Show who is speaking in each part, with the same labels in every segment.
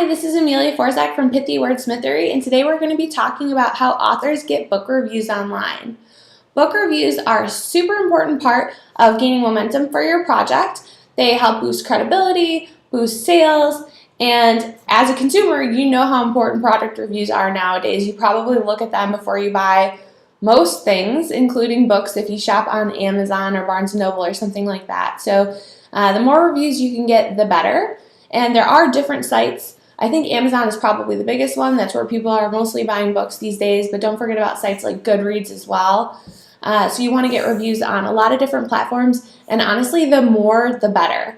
Speaker 1: Hi, this is Amelia Forczak from Pithy Wordsmithery, and today we're going to be talking about how authors get book reviews online. Book reviews are a super important part of gaining momentum for your project. They help boost credibility, boost sales, and as a consumer, you know how important product reviews are nowadays. You probably look at them before you buy most things, including books if you shop on Amazon or Barnes & Noble or something like that. So the more reviews you can get, the better. And there are different sites. I think Amazon is probably the biggest one. That's where people are mostly buying books these days, but don't forget about sites like Goodreads as well. So you want to get reviews on a lot of different platforms, and honestly, the more, the better.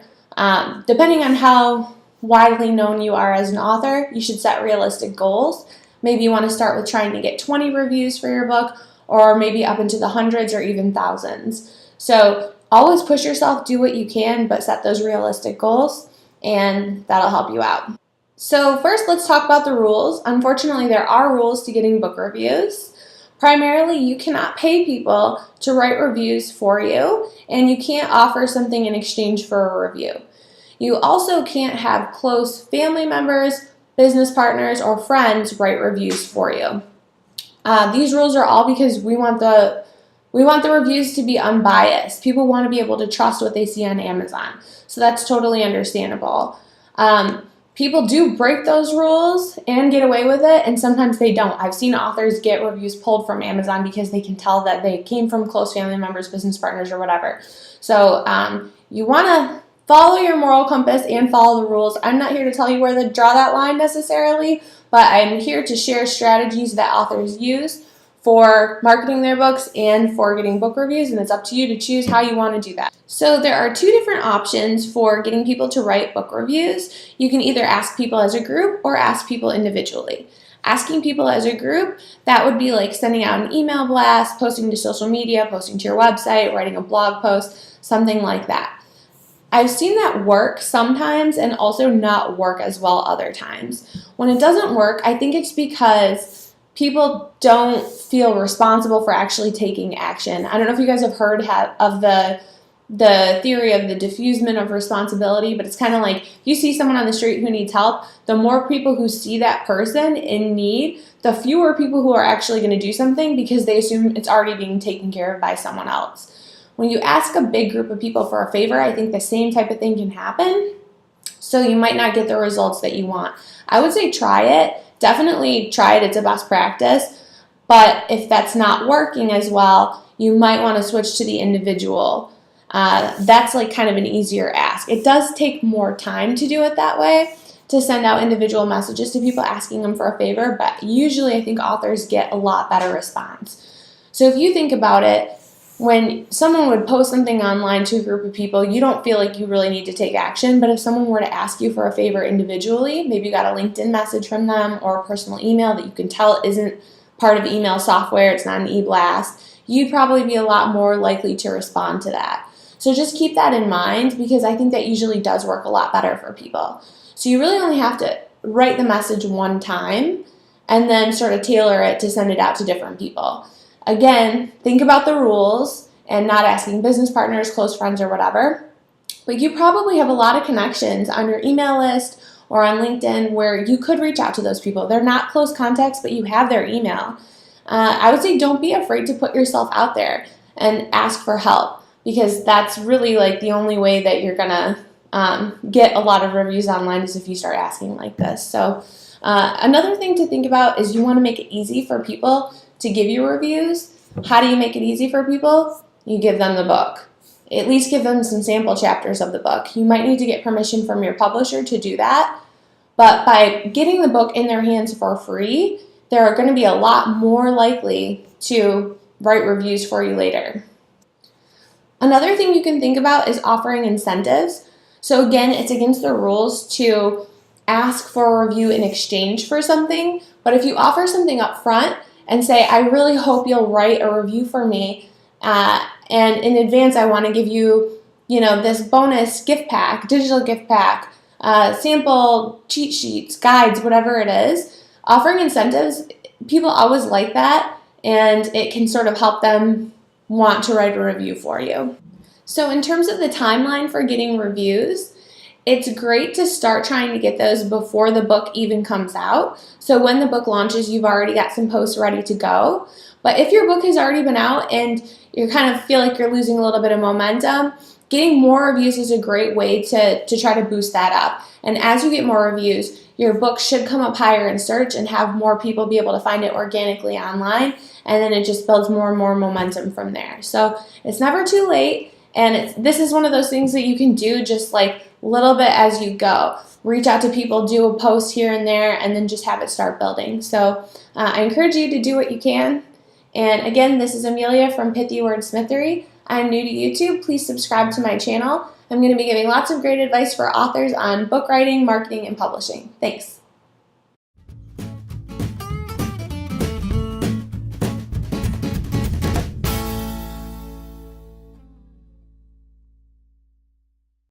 Speaker 1: Depending on how widely known you are as an author, you should set realistic goals. Maybe you want to start with trying to get 20 reviews for your book, or maybe up into the hundreds or even thousands. So always push yourself, do what you can, but set those realistic goals, and that'll help you out. So first, let's talk about the rules. Unfortunately, there are rules to getting book reviews. Primarily, you cannot pay people to write reviews for you, and you can't offer something in exchange for a review. You also can't have close family members, business partners, or friends write reviews for you. These rules are all because we want the reviews to be unbiased. People want to be able to trust what they see on Amazon, so that's totally understandable. People do break those rules and get away with it, and sometimes they don't. I've seen authors get reviews pulled from Amazon because they can tell that they came from close family members, business partners, or whatever. So you want to follow your moral compass and follow the rules. I'm not here to tell you where to draw that line necessarily, but I'm here to share strategies that authors use for marketing their books and for getting book reviews, and it's up to you to choose how you want to do that. So there are two different options for getting people to write book reviews. You can either ask people as a group or ask people individually. Asking people as a group, that would be like sending out an email blast, posting to social media, posting to your website, writing a blog post, something like that. I've seen that work sometimes and also not work as well other times. When it doesn't work, I think it's because people don't feel responsible for actually taking action. I don't know if you guys have heard of the theory of the diffusement of responsibility, but it's kind of like you see someone on the street who needs help, the more people who see that person in need, the fewer people who are actually going to do something because they assume it's already being taken care of by someone else. When you ask a big group of people for a favor, I think the same type of thing can happen, so you might not get the results that you want. I would say try it. Definitely try it. It's a best practice. But if that's not working as well, you might want to switch to the individual. That's like kind of an easier ask. It does take more time to do it that way, to send out individual messages to people asking them for a favor, but usually I think authors get a lot better response. So if you think about it, when someone would post something online to a group of people, you don't feel like you really need to take action, but if someone were to ask you for a favor individually, maybe you got a LinkedIn message from them or a personal email that you can tell isn't part of email software, it's not an e-blast, you'd probably be a lot more likely to respond to that. So just keep that in mind, because I think that usually does work a lot better for people. So you really only have to write the message one time and then sort of tailor it to send it out to different people. Again, think about the rules and not asking business partners, close friends, or whatever. But you probably have a lot of connections on your email list or on LinkedIn where you could reach out to those people. They're not close contacts, but you have their email. I would say don't be afraid to put yourself out there and ask for help, because that's really like the only way that you're going to get a lot of reviews online is if you start asking like this. So another thing to think about is you want to make it easy for people to give you reviews. How do you make it easy for people? You give them the book. At least give them some sample chapters of the book. You might need to get permission from your publisher to do that, but by getting the book in their hands for free, they're going to be a lot more likely to write reviews for you later. Another thing you can think about is offering incentives. So again, it's against the rules to ask for a review in exchange for something, but if you offer something up front and say, I really hope you'll write a review for me, and in advance I want to give you, this bonus gift pack, digital gift pack, sample cheat sheets, guides, whatever it is. Offering incentives, people always like that, and it can sort of help them want to write a review for you. So in terms of the timeline for getting reviews, it's great to start trying to get those before the book even comes out. So when the book launches, you've already got some posts ready to go. But if your book has already been out and you kind of feel like you're losing a little bit of momentum, getting more reviews is a great way to try to boost that up. And as you get more reviews, your book should come up higher in search and have more people be able to find it organically online. And then it just builds more and more momentum from there. So it's never too late. And this is one of those things that you can do just like little bit as you go. Reach out to people, do a post here and there, and then just have it start building. So I encourage you to do what you can. And again, this is Amelia from Pithy Wordsmithery. I'm new to YouTube. Please subscribe to my channel. I'm going to be giving lots of great advice for authors on book writing, marketing, and publishing. Thanks.